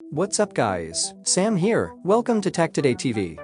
What's up guys, Sam here, welcome to Tech Today TV.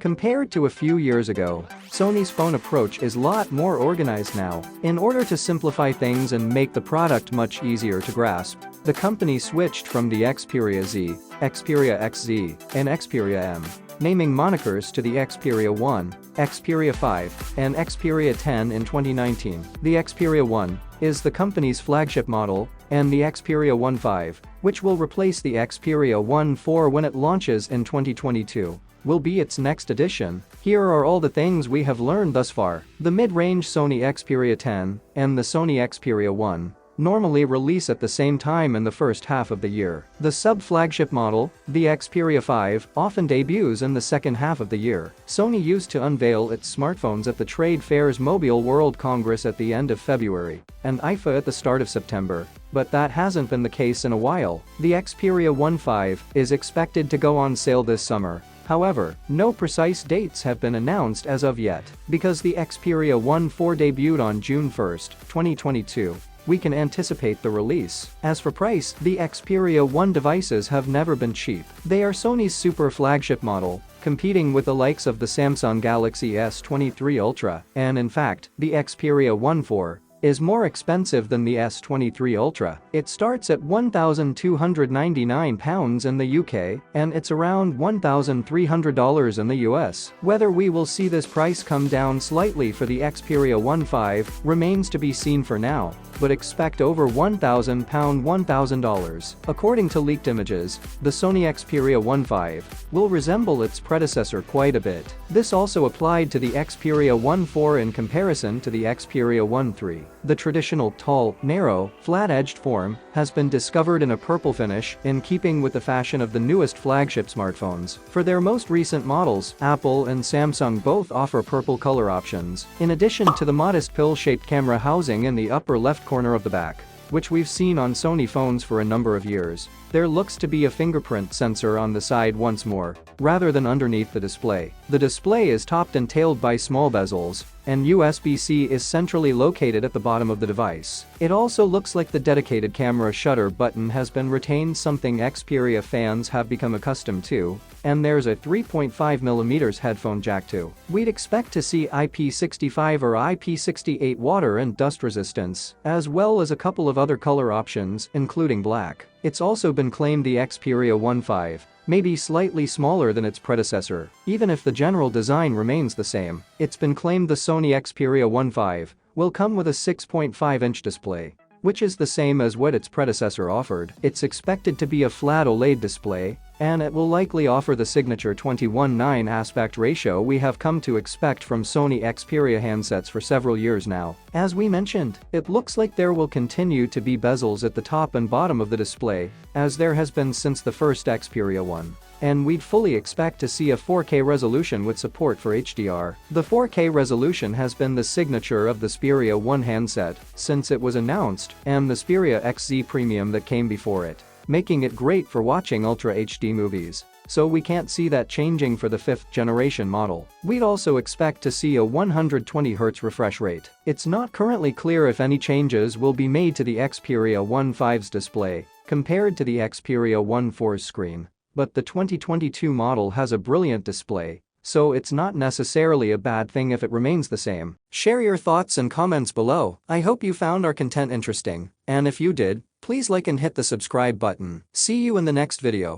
Compared to a few years ago, Sony's phone approach is a lot more organized now. In order to simplify things and make the product much easier to grasp, the company switched from the Xperia Z, Xperia XZ, and Xperia M, naming monikers to the Xperia 1, Xperia 5, and Xperia 10 in 2019. The Xperia 1 is the company's flagship model, and the Xperia 1.5, which will replace the Xperia 1.4 when it launches in 2022, will be its next edition. Here are all the things we have learned thus far. The mid-range Sony Xperia 10 and the Sony Xperia 1 normally release at the same time in the first half of the year. The sub-flagship model, the Xperia 5, often debuts in the second half of the year. Sony used to unveil its smartphones at the trade fair's Mobile World Congress at the end of February and IFA at the start of September, but that hasn't been the case in a while. The Xperia 1.5 is expected to go on sale this summer. However, no precise dates have been announced as of yet. Because the Xperia 1.4 debuted on June 1, 2022, we can anticipate the release. As for price, the Xperia 1 devices have never been cheap. They are Sony's super flagship model, competing with the likes of the Samsung Galaxy S23 Ultra, and in fact, the Xperia 1.4 is more expensive than the S23 Ultra. It starts at £1,299 in the UK, and it's around $1,300 in the US. Whether we will see this price come down slightly for the Xperia 1.5 remains to be seen for now, but expect over $1,000. According to leaked images, the Sony Xperia 1.5 will resemble its predecessor quite a bit. This also applied to the Xperia 1.4 in comparison to the Xperia 1.3. The traditional tall, narrow, flat-edged form has been discovered in a purple finish, in keeping with the fashion of the newest flagship smartphones. For their most recent models, Apple and Samsung both offer purple color options, in addition to the modest pill-shaped camera housing in the upper left corner of the back, which we've seen on Sony phones for a number of years. There looks to be a fingerprint sensor on the side once more, rather than underneath the display. The display is topped and tailed by small bezels, and USB-C is centrally located at the bottom of the device. It also looks like the dedicated camera shutter button has been retained, something Xperia fans have become accustomed to, and there's a 3.5mm headphone jack too. We'd expect to see IP65 or IP68 water and dust resistance, as well as a couple of other color options, including black. It's also been claimed the Xperia 1.5 may be slightly smaller than its predecessor, even if the general design remains the same. It's been claimed the Sony Xperia 1.5 will come with a 6.5-inch display, which is the same as what its predecessor offered. It's expected to be a flat OLED display, and it will likely offer the signature 21:9 aspect ratio we have come to expect from Sony Xperia handsets for several years now. As we mentioned, it looks like there will continue to be bezels at the top and bottom of the display, as there has been since the first Xperia 1. And we'd fully expect to see a 4K resolution with support for HDR. The 4K resolution has been the signature of the Xperia 1 handset since it was announced, and the Xperia XZ Premium that came before it, making it great for watching Ultra HD movies. So we can't see that changing for the 5th generation model. We'd also expect to see a 120Hz refresh rate. It's not currently clear if any changes will be made to the Xperia 1.5's display compared to the Xperia 1.4's screen, but the 2022 model has a brilliant display, so it's not necessarily a bad thing if it remains the same. Share your thoughts and comments below. I hope you found our content interesting, and if you did, please like and hit the subscribe button. See you in the next video.